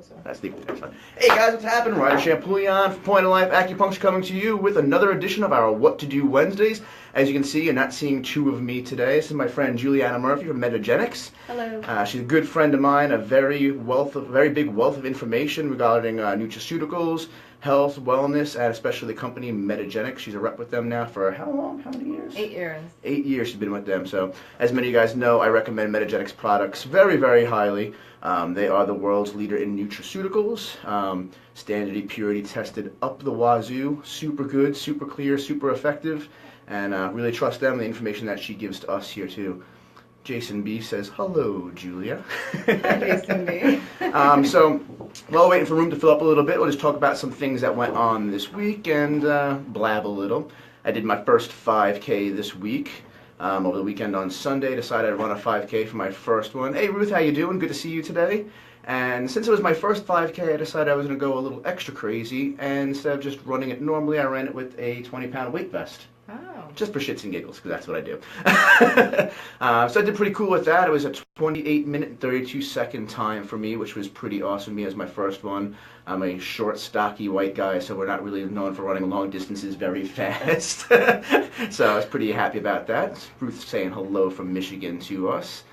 closer. That's the next one. Hey guys, what's happening? Ryder Champouillon from Point of Life Acupuncture coming to you with another edition of our What to Do Wednesdays. As you can see, you're not seeing two of me today. This is my friend Julianna Murphy from Metagenics. Hello. She's a good friend of mine, a very big wealth of information regarding nutraceuticals, health, wellness, and especially the company Metagenics. She's a rep with them now for how long? How many years? 8 years. 8 years she's been with them. So, as many of you guys know, I recommend Metagenics products very, very highly. They are the world's leader in nutraceuticals. Standard purity tested up the wazoo. Super good, super clear, super effective. And really trust them, the information that she gives to us here too. Jason B says, hello, Julia. Hi, Jason B. So, while we're waiting for room to fill up a little bit, we'll just talk about some things that went on this week and blab a little. I did my first 5K this week. Over the weekend on Sunday, decided I'd run a 5K for my first one. Hey Ruth, how you doing? Good to see you today. And since it was my first 5K, I decided I was going to go a little extra crazy, and instead of just running it normally, I ran it with a 20-pound weight vest. Oh. Just for shits and giggles, because that's what I do. So I did pretty cool with that. It was a 28-minute and 32-second time for me, which was pretty awesome. Me as my first one. I'm a short, stocky white guy, so we're not really known for running long distances very fast. So I was pretty happy about that. Ruth saying hello from Michigan to us.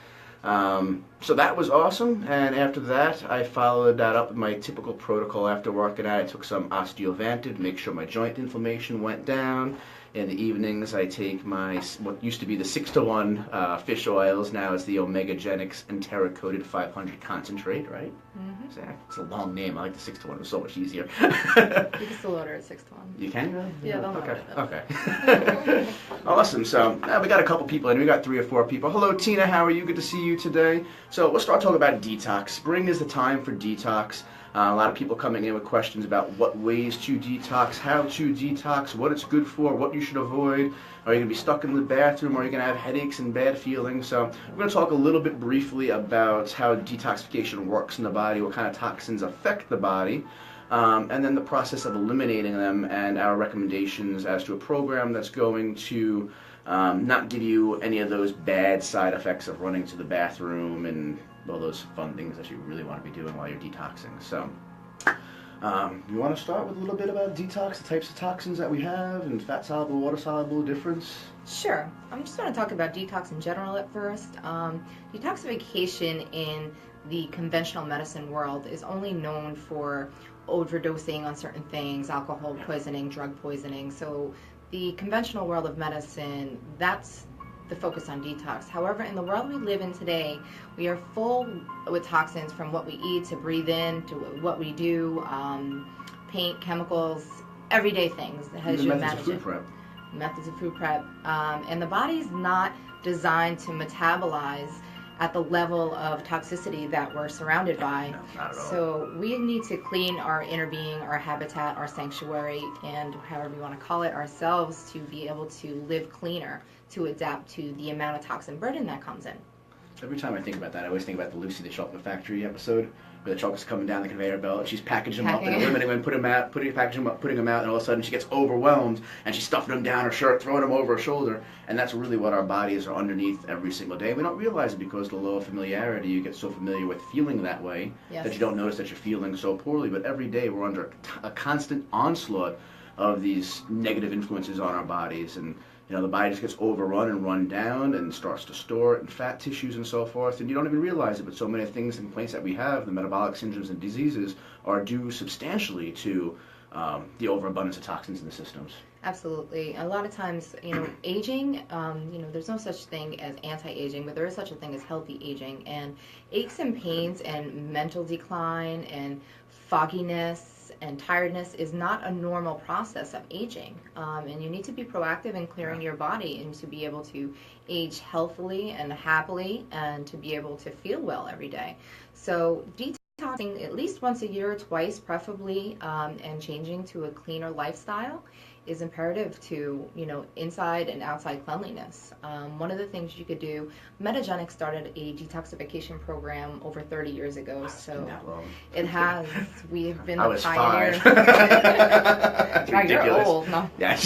So that was awesome, and after that I followed that up with my typical protocol after working out. I took some Osteovantin to make sure my joint inflammation went down. In the evenings I take my, what used to be the 6-to-1 fish oils, now it's the Omega-Genics Enteric-Coated 500 concentrate, right? Mm-hmm. It's a long name, I like the 6-to-1, it was so much easier. You can still order at 6 to 1. You can really? Yeah, they'll okay. order it. Okay. Awesome. So we got a couple people in. We got 3 or 4 people. Hello, Tina. How are you? Good to see you today. So we'll start talking about detox. Spring is the time for detox. A lot of people coming in with questions about what ways to detox, how to detox, what it's good for, what you should avoid. Are you going to be stuck in the bathroom? Are you going to have headaches and bad feelings? So we're going to talk a little bit briefly about how detoxification works in the body, what kind of toxins affect the body. And then the process of eliminating them and our recommendations as to a program that's going to not give you any of those bad side effects of running to the bathroom and all those fun things that you really want to be doing while you're detoxing. So, you want to start with a little bit about detox, the types of toxins that we have, and fat-soluble, water-soluble difference? Sure. I'm just going to talk about detox in general at first. Detoxification in the conventional medicine world is only known for overdosing on certain things, alcohol poisoning, drug poisoning. So the conventional world of medicine, that's the focus on detox. However, in the world we live in today, we are full with toxins from what we eat to breathe in to what we do, paint, chemicals, everyday things as you methods of food prep. Methods of food prep. And the body's not designed to metabolize at the level of toxicity that we're surrounded by. No, not at all. So we need to clean our inner being, our habitat, our sanctuary, and however you want to call it, ourselves, to be able to live cleaner, to adapt to the amount of toxin burden that comes in. Every time I think about that, I always think about the Lucy the Chocolate Factory episode, where the chocolate's coming down the conveyor belt, and she's packaging them up and eliminating them, putting them out, and all of a sudden she gets overwhelmed, and she's stuffing them down her shirt, throwing them over her shoulder, and that's really what our bodies are underneath every single day. We don't realize it because of the law of familiarity. You get so familiar with feeling that way that you don't notice that you're feeling so poorly, but every day we're under a constant onslaught of these negative influences on our bodies, and the body just gets overrun and run down and starts to store it in fat tissues and so forth, and you don't even realize it, but so many things and complaints that we have, the metabolic syndromes and diseases, are due substantially to the overabundance of toxins in the systems. Absolutely. A lot of times, aging, there's no such thing as anti-aging, but there is such a thing as healthy aging, and aches and pains and mental decline and fogginess and tiredness is not a normal process of aging, and you need to be proactive in clearing your body and to be able to age healthily and happily and to be able to feel well every day. So detoxing at least once a year, twice preferably, and changing to a cleaner lifestyle is imperative to, inside and outside cleanliness. One of the things you could do, Metagenics started a detoxification program over 30 years ago, so it has. We've been the pioneers. That's now ridiculous. you're old, no? Yeah.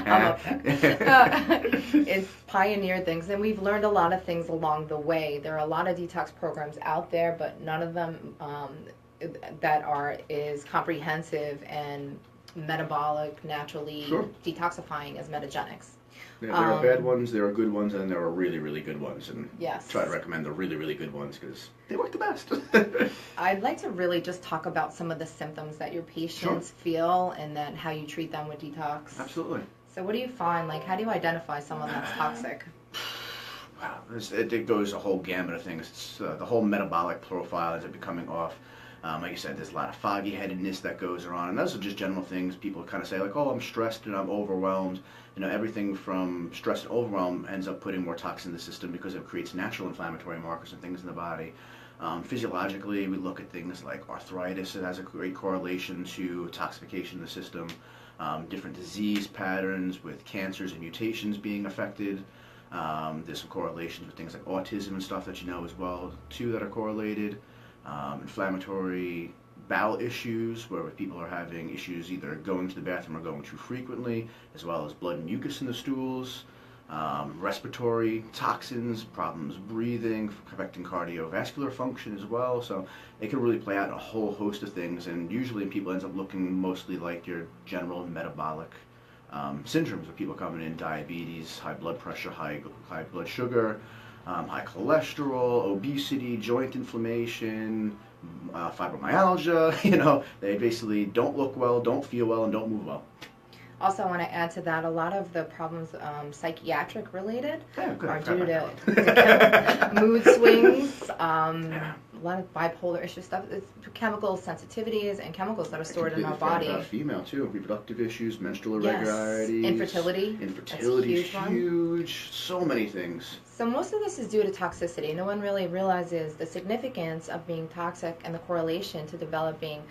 I'm up there. It's pioneered things, and we've learned a lot of things along the way. There are a lot of detox programs out there, but none of them that are is comprehensive and metabolic, naturally detoxifying as Metagenics. Yeah, there are bad ones, there are good ones, and there are really, really good ones. And yes. Try to recommend the really, really good ones because they work the best. I'd like to really just talk about some of the symptoms that your patients feel and then how you treat them with detox. Absolutely. So what do you find? Like, how do you identify someone that's toxic? Wow, it goes a whole gamut of things. It's, the whole metabolic profile ends up becoming off. Like you said, there's a lot of foggy-headedness that goes around, and those are just general things people kind of say, like, oh, I'm stressed and I'm overwhelmed. Everything from stress and overwhelm ends up putting more toxin in the system because it creates natural inflammatory markers and things in the body. Physiologically, we look at things like arthritis. It has a great correlation to toxification in the system. Different disease patterns with cancers and mutations being affected. There's some correlations with things like autism and stuff that as well, too, that are correlated. Inflammatory bowel issues, where people are having issues either going to the bathroom or going too frequently, as well as blood and mucus in the stools. Respiratory toxins, problems breathing, affecting cardiovascular function as well. So it can really play out in a whole host of things, and usually people ends up looking mostly like your general metabolic syndromes, where people coming in diabetes, high blood pressure, high blood sugar, high cholesterol, obesity, joint inflammation, fibromyalgia. They basically don't look well, don't feel well, and don't move well. Also, I want to add to that, a lot of the problems psychiatric related are due to mood swings, a lot of bipolar issue stuff. It's chemical sensitivities and chemicals that are stored in our body. Female too, reproductive issues, menstrual irregularities, infertility. Infertility is huge. So many things. So most of this is due to toxicity. No one really realizes the significance of being toxic and the correlation to developing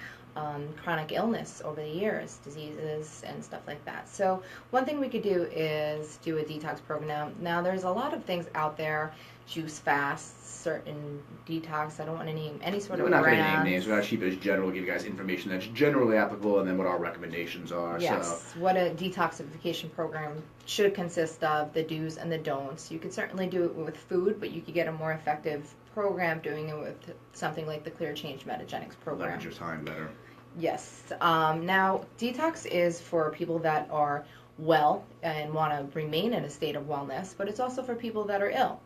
chronic illness over the years, diseases and stuff like that. So one thing we could do is do a detox program. Now there's a lot of things out there, juice fasts, certain detox. I don't want to name any sort of brand. We're not going to name names. We're going to keep it as general, give you guys information that's generally applicable, and then what our recommendations are. Yes, so. What a detoxification program should consist of, the do's and the don'ts. You could certainly do it with food, but you could get a more effective program doing it with something like the Clear Change Metagenics program. Leverage your time better. Yes. Now, detox is for people that are well and want to remain in a state of wellness, but it's also for people that are ill.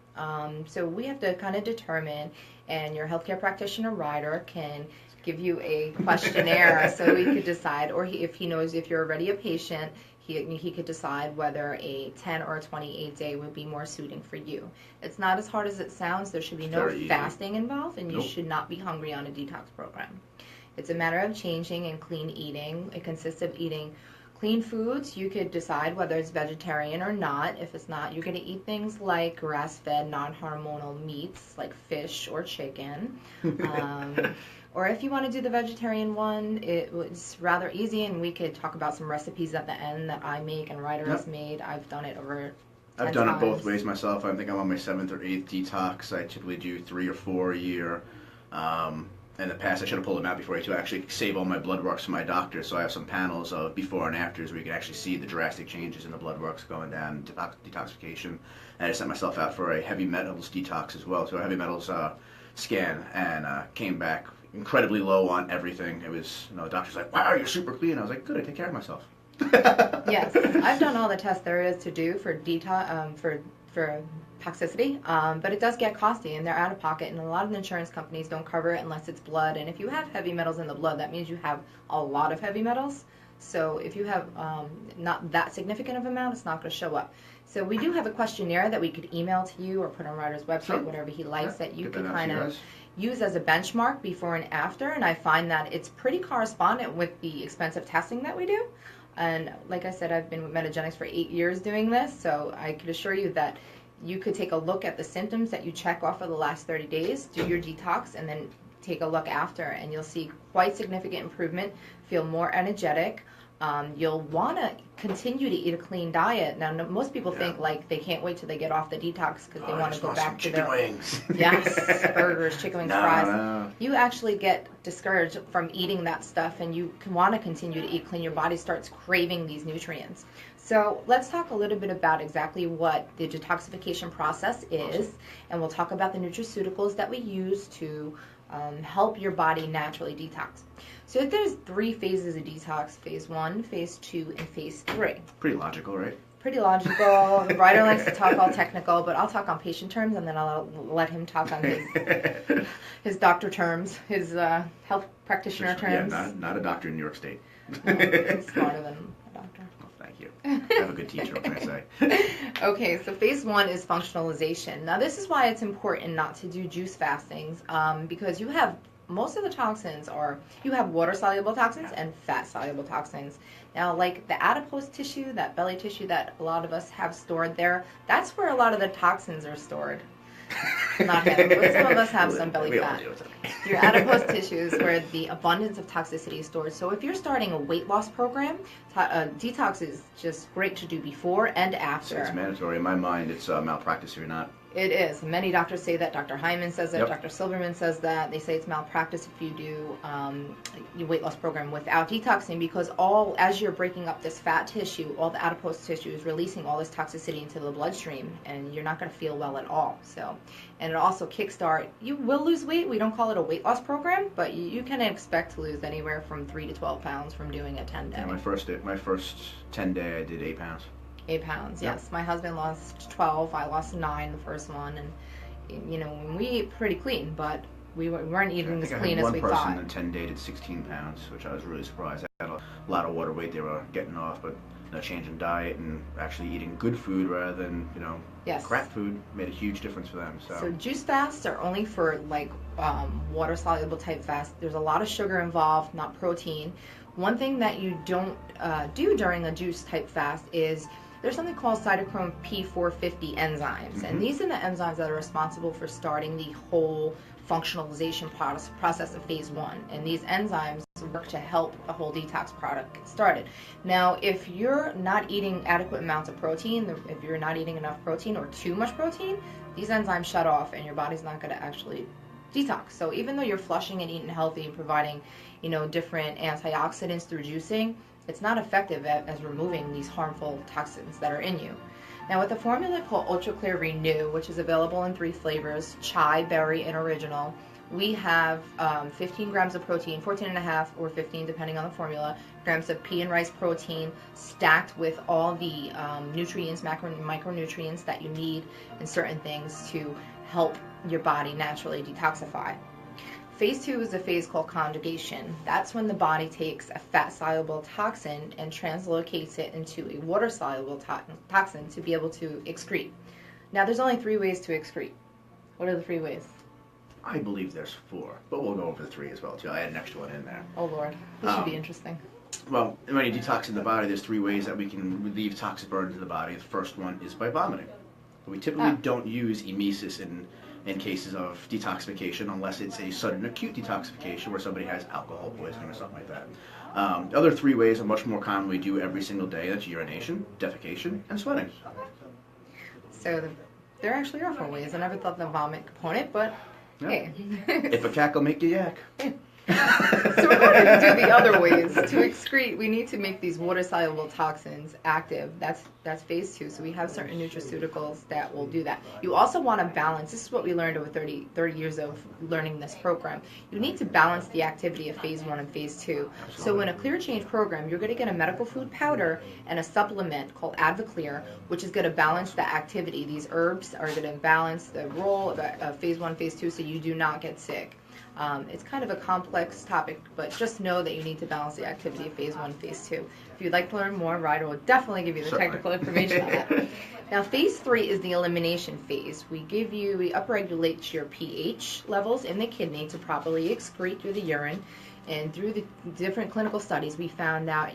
So we have to kind of determine, and your healthcare practitioner, Ryder, can give you a questionnaire so we could decide, or if he knows if you're already a patient, he could decide whether a 10 or a 28 day would be more suiting for you. It's not as hard as it sounds. There should be no fasting involved, and you should not be hungry on a detox program. It's a matter of changing and clean eating. It consists of eating clean foods. You could decide whether it's vegetarian or not. If it's not, you're going to eat things like grass-fed, non-hormonal meats like fish or chicken. Or if you want to do the vegetarian one, it was rather easy, and we could talk about some recipes at the end that I make and Ryder has made. I've done it over 10 I've done times. it both ways myself. I think I'm on my 7th or 8th detox. I typically do 3 or 4 a year. In the past, I should have pulled them out before to actually save all my blood works for my doctor. So I have some panels of before and afters where you can actually see the drastic changes in the blood works going down, detoxification. And I sent myself out for a heavy metals detox as well. So a heavy metals scan, and came back incredibly low on everything. It was, the doctor's like, wow, you're super clean. I was like, good, I take care of myself. Yes, I've done all the tests there is to do for for toxicity, but it does get costly, and they're out of pocket, and a lot of the insurance companies don't cover it unless it's blood. And if you have heavy metals in the blood, that means you have a lot of heavy metals. So if you have not that significant of amount, it's not going to show up. So we do have a questionnaire that we could email to you or put on Ryder's website, whatever he likes, that you can kind of use as a benchmark before and after. And I find that it's pretty correspondent with the expensive testing that we do. And like I said, I've been with Metagenics for 8 years doing this, so I could assure you that you could take a look at the symptoms that you check off for the last 30 days, do your detox, and then take a look after, and you'll see quite significant improvement, feel more energetic, You'll want to continue to eat a clean diet. Now, most people think like they can't wait till they get off the detox because they want to go back to their wings. Yes, burgers, chicken wings, fries. No. You actually get discouraged from eating that stuff, and you want to continue to eat clean. Your body starts craving these nutrients. So let's talk a little bit about exactly what the detoxification process is, and we'll talk about the nutraceuticals that we use to help your body naturally detox. So there's 3 phases of detox: phase 1, phase 2, and phase 3. Pretty logical, right? Pretty logical. Ryder likes to talk all technical, but I'll talk on patient terms, and then I'll let him talk on his doctor terms, his health practitioner terms. Yeah, not a doctor in New York State. No, he's smarter than a doctor. Well, thank you. I have a good teacher, what can I say? Okay, so phase 1 is functionalization. Now, this is why it's important not to do juice fastings, because you have most of the toxins you have water-soluble toxins and fat-soluble toxins. Now, like the adipose tissue, that belly tissue that a lot of us have stored there, that's where a lot of the toxins are stored. Not him, but some of us have some belly fat. Your adipose tissue is where the abundance of toxicity is stored. So if you're starting a weight loss program, detox is just great to do before and after. So it's mandatory. In my mind, it's malpractice if you're not. It is. Many doctors say that. Dr. Hyman says that. Yep. Dr. Silverman says that. They say it's malpractice if you do your weight loss program without detoxing, because as you're breaking up this fat tissue, all the adipose tissue is releasing all this toxicity into the bloodstream, and you're not going to feel well at all. So, and it also kickstart. You will lose weight. We don't call it a weight loss program, but you can expect to lose anywhere from 3 to 12 pounds from doing a 10-day. Yeah, my first 10-day, I did 8 pounds. 8 pounds, Yep. yes. My husband lost 12. I lost 9 the first one, and we eat pretty clean, but we weren't eating as clean as we thought. I had one person in 10 day did 16 pounds, which I was really surprised. I had a lot of water weight they were getting off, but a change in diet and actually eating good food rather than Yes. crap food made a huge difference for them. So juice fasts are only for like water soluble type fast. There's a lot of sugar involved, not protein. One thing that you don't do during a juice type fast is there's something called cytochrome P450 enzymes, and these are the enzymes that are responsible for starting the whole functionalization process of phase 1. And these enzymes work to help the whole detox product get started. Now, if you're not eating adequate amounts of protein, if you're not eating enough protein or too much protein, these enzymes shut off, and your body's not going to actually detox. So even though you're flushing and eating healthy and providing, different antioxidants through juicing, it's not effective as removing these harmful toxins that are in you. Now, with a formula called Ultra Clear Renew, which is available in 3 flavors, chai, berry, and original, we have 15 grams of protein, 14.5 or 15 depending on the formula, grams of pea and rice protein, stacked with all the nutrients, macro and micronutrients that you need in certain things to help your body naturally detoxify. Phase 2 is a phase called conjugation. That's when the body takes a fat-soluble toxin and translocates it into a water-soluble toxin to be able to excrete. Now, there's only 3 ways to excrete. What are the 3 ways? I believe there's 4, but we'll go over the 3 as well, too. I had an extra one in there. Oh, Lord. This should be interesting. Well, when you detox in the body, there's 3 ways that we can relieve toxic burden to the body. The first one is by vomiting. We typically don't use emesis in cases of detoxification unless it's a sudden acute detoxification where somebody has alcohol poisoning or something like that. The other 3 ways are much more common we do every single day. That's urination, defecation, and sweating. So there actually are 4 ways. I never thought the vomit component, but hey. If a cackle make you yak. So in order to do the other ways to excrete, we need to make these water-soluble toxins active. That's phase 2. So we have certain nutraceuticals that will do that. You also want to balance. This is what we learned over 30 years of learning this program. You need to balance the activity of phase 1 and phase 2. Absolutely. So in a Clear Change program, you're going to get a medical food powder and a supplement called Advoclear, which is going to balance the activity. These herbs are going to balance the role of phase 1, phase 2, so you do not get sick. It's kind of a complex topic, but just know that you need to balance the activity of phase 1, phase 2. If you'd like to learn more, Ryder will definitely give you the technical information on that. Now, phase 3 is the elimination phase. We upregulate your pH levels in the kidney to properly excrete through the urine, And through the different clinical studies, we found out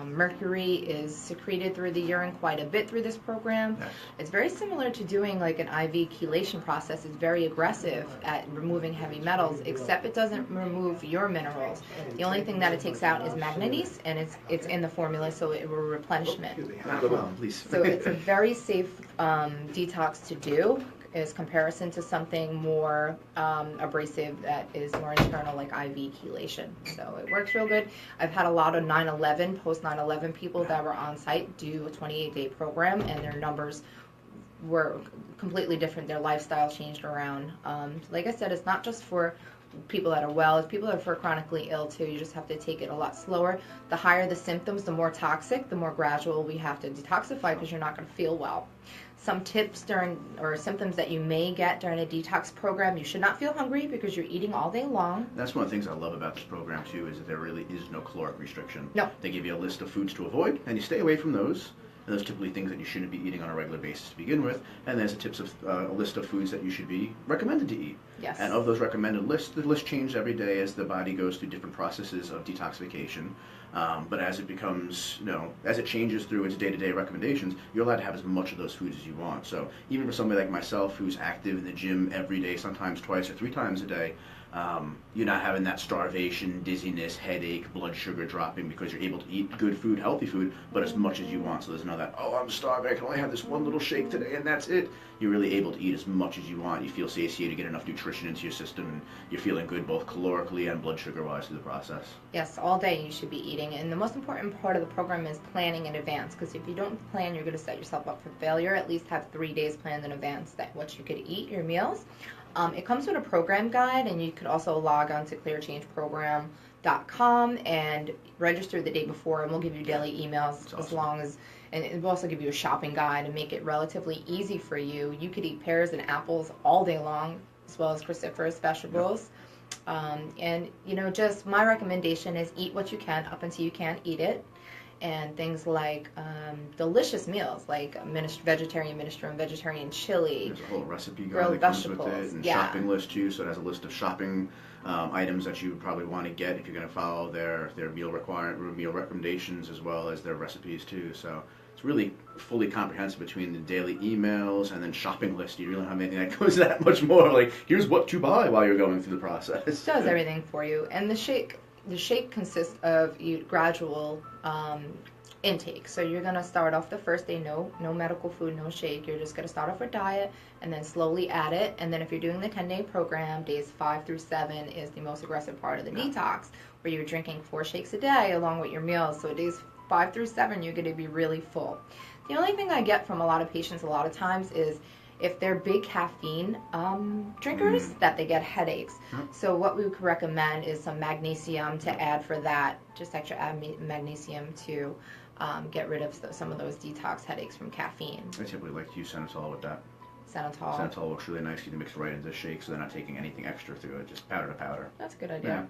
mercury is secreted through the urine quite a bit through this program. Yes. It's very similar to doing like an IV chelation process. It's very aggressive at removing heavy metals, except it doesn't remove your minerals. The only thing that it takes out is manganese, and it's in the formula, so it will replenishment. Please. So it's a very safe detox to do, as comparison to something more abrasive that is more internal, like IV chelation. So it works real good. I've had a lot of 9/11, post 9/11 people that were on site do a 28-day program, and their numbers were completely different. Their lifestyle changed around. Like I said, it's not just for people that are well, it's people that are chronically ill too. You just have to take it a lot slower. The higher the symptoms, the more toxic, the more gradual we have to detoxify, because you're not going to feel well. Some tips or symptoms that you may get during a detox program: you should not feel hungry because you're eating all day long. That's one of the things I love about this program too, is that there really is no caloric restriction. No. They give you a list of foods to avoid, and you stay away from those. And those are typically things that you shouldn't be eating on a regular basis to begin with. And there's a list of foods that you should be recommended to eat. Yes. And of those recommended lists, the list changes every day as the body goes through different processes of detoxification. But as it becomes, as it changes through its day-to-day recommendations, you're allowed to have as much of those foods as you want. So even for somebody like myself who's active in the gym every day, sometimes twice or 3 times a day, you're not having that starvation, dizziness, headache, blood sugar dropping, because you're able to eat good food, healthy food, but as much as you want. So there's none of that, oh, I'm starving, I can only have this one little shake today and that's it. You're really able to eat as much as you want. You feel satiated, get enough nutrition into your system, and you're feeling good both calorically and blood sugar-wise through the process. Yes, all day you should be eating. And the most important part of the program is planning in advance, because if you don't plan, you're going to set yourself up for failure. At least have 3 days planned in advance that what you could eat, your meals. It comes with a program guide, and you could also log on to clearchangeprogram.com and register the day before, and we'll give you daily emails. That's awesome. And it will also give you a shopping guide and make it relatively easy for you. You could eat pears and apples all day long, as well as cruciferous vegetables. Yep. Just my recommendation is eat what you can up until you can't eat it. And things like delicious meals, like vegetarian minestrone, vegetarian chili. There's a whole recipe guide that comes with it, and shopping list too. So it has a list of shopping items that you would probably want to get if you're going to follow their meal recommendations, as well as their recipes too. So it's really fully comprehensive between the daily emails and then shopping list. You really don't have anything that goes that much more. Like, here's what to buy while you're going through the process. It does everything for you. And the shake consists of gradual intake. So you're going to start off the first day, no medical food, no shake. You're just going to start off with diet and then slowly add it. And then if you're doing the 10-day program, days 5 through 7 is the most aggressive part of the detox, where you're drinking 4 shakes a day along with your meals. So days 5 through 7, you're going to be really full. The only thing I get from a lot of patients a lot of times is if they're big caffeine drinkers, that they get headaches. So what we could recommend is some magnesium to add for that. Just extra add magnesium to get rid of some of those detox headaches from caffeine. I typically like to use Senatol with that. Senatol. Senatol works really nice. You can mix it right into the shake, so they're not taking anything extra through it, just powder to powder. That's a good idea. Yeah.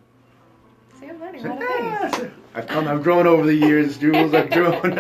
See, I'm learning a lot of things. I've grown over the years, Jules. I've grown.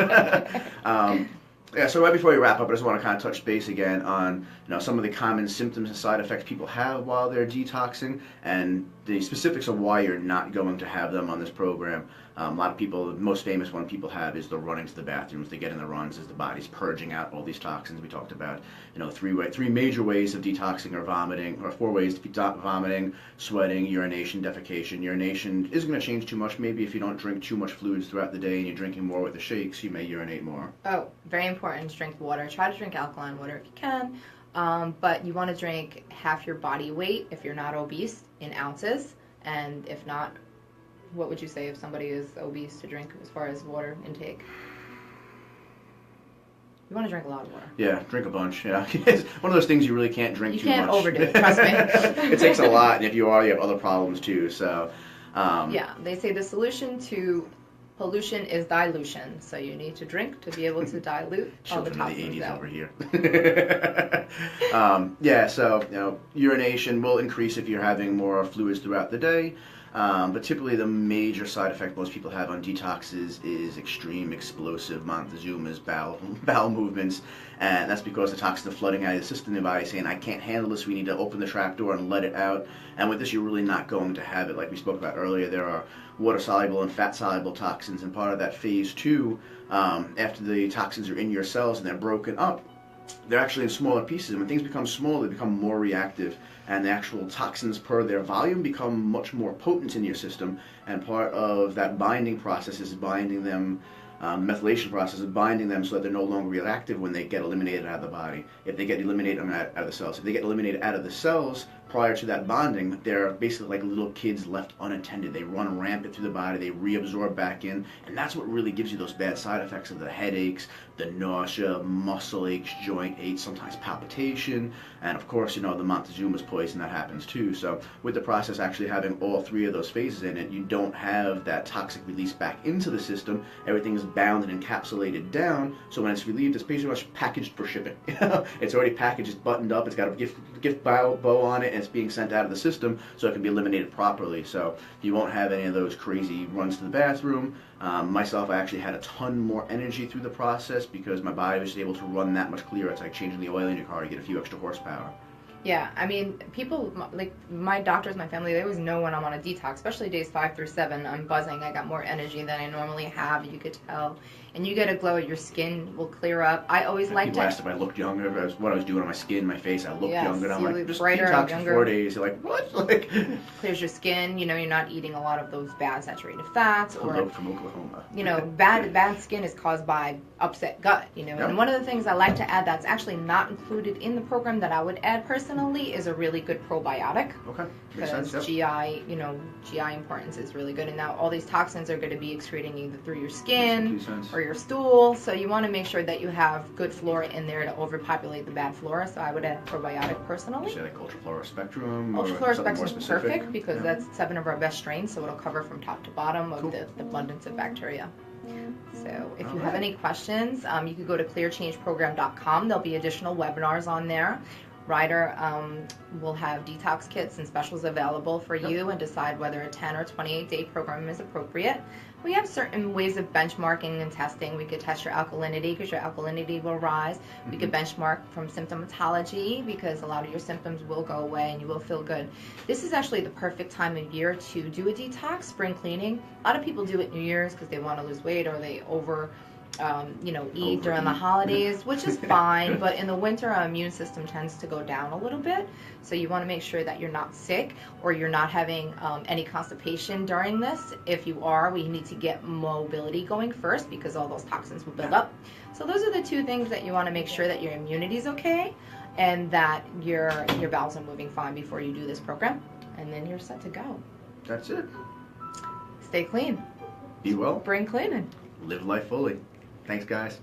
Yeah, so right before we wrap up, I just want to kind of touch base again on some of the common symptoms and side effects people have while they're detoxing, and the specifics of why you're not going to have them on this program. A lot of people, the most famous one people have is the running to the bathrooms. They get in the runs as the body's purging out all these toxins. We talked about, 3 major ways of detoxing are vomiting, or 4 ways to be vomiting, sweating, urination, defecation. Urination isn't going to change too much. Maybe if you don't drink too much fluids throughout the day and you're drinking more with the shakes, you may urinate more. Oh, very important to drink water. Try to drink alkaline water if you can. But you want to drink half your body weight if you're not obese in ounces, and if not, what would you say if somebody is obese to drink as far as water intake? You want to drink a lot of water. Yeah, drink a bunch. Yeah, it's one of those things you really can't drink too much. You can't overdo it, trust me. It takes a lot, and if you have other problems too. So. Yeah, they say the solution to pollution is dilution. So you need to drink to be able to dilute all the toxins out. Children of the 80s over here. Yeah, so urination will increase if you're having more fluids throughout the day. But typically the major side effect most people have on detoxes is extreme explosive Montezuma's bowel movements, and that's because the toxins are flooding out of the system in the body saying, I can't handle this, we need to open the trap door and let it out. And with this, you're really not going to have it. Like we spoke about earlier, there are water-soluble and fat-soluble toxins, and part of that phase 2, after the toxins are in your cells and they're broken up, they're actually in smaller pieces, and when things become smaller, they become more reactive, and the actual toxins per their volume become much more potent in your system, and part of that binding process is binding them, methylation process is binding them so that they're no longer reactive when they get eliminated out of the body. If they get eliminated out of the cells. If they get eliminated out of the cells prior to that bonding, they're basically like little kids left unattended. They run rampant through the body, they reabsorb back in, and that's what really gives you those bad side effects of the headaches, the nausea, muscle aches, joint aches, sometimes palpitation, and of course, the Montezuma's poison that happens too. So with the process actually having all 3 of those phases in it, you don't have that toxic release back into the system. Everything is bound and encapsulated down, so when it's relieved, it's pretty much packaged for shipping. It's already packaged, it's buttoned up, it's got a gift bow on it, and it's being sent out of the system so it can be eliminated properly. So you won't have any of those crazy runs to the bathroom. Myself, I actually had a ton more energy through the process because my body was able to run that much clearer. It's like changing the oil in your car to get a few extra horsepower. Yeah, I mean, people, like my doctors, my family, they always know when I'm on a detox, especially days 5 through 7. I'm buzzing. I got more energy than I normally have. You could tell. And you get a glow. Your skin will clear up. I always like to... People asked if I looked younger, what I was doing on my skin, my face. I looked younger. And I'm like, just brighter, detox younger. for 4 days. You're like, what? Like, clears your skin. You're not eating a lot of those bad saturated fats. Hello from Oklahoma. Bad skin is caused by upset gut. Yep. And one of the things I like to add that's actually not included in the program that I would add personally is a really good probiotic. Okay. Because GI, GI importance is really good. And now all these toxins are going to be excreting either through your skin or your stool. So you want to make sure that you have good flora in there to overpopulate the bad flora. So I would add probiotic personally. You say like ultraflora spectrum? Ultraflora spectrum is perfect because that's 7 of our best strains. So it'll cover from top to bottom of the abundance of bacteria. So if you have any questions, you could go to clearchangeprogram.com. There'll be additional webinars on there. Ryder will have detox kits and specials available for you and decide whether a 10 or 28-day program is appropriate. We have certain ways of benchmarking and testing. We could test your alkalinity because your alkalinity will rise. We could benchmark from symptomatology because a lot of your symptoms will go away and you will feel good. This is actually the perfect time of year to do a detox, spring cleaning. A lot of people do it New Year's because they want to lose weight or they eat during the holidays, which is fine, but in the winter our immune system tends to go down a little bit, so you want to make sure that you're not sick or you're not having any constipation during this. If you are, we need to get mobility going first because all those toxins will build up. So those are the 2 things that you want to make sure that your immunity is okay and that your bowels are moving fine before you do this program, and then you're set to go. That's it. Stay clean. Be well. Bring cleaning. Live life fully. Thanks, guys.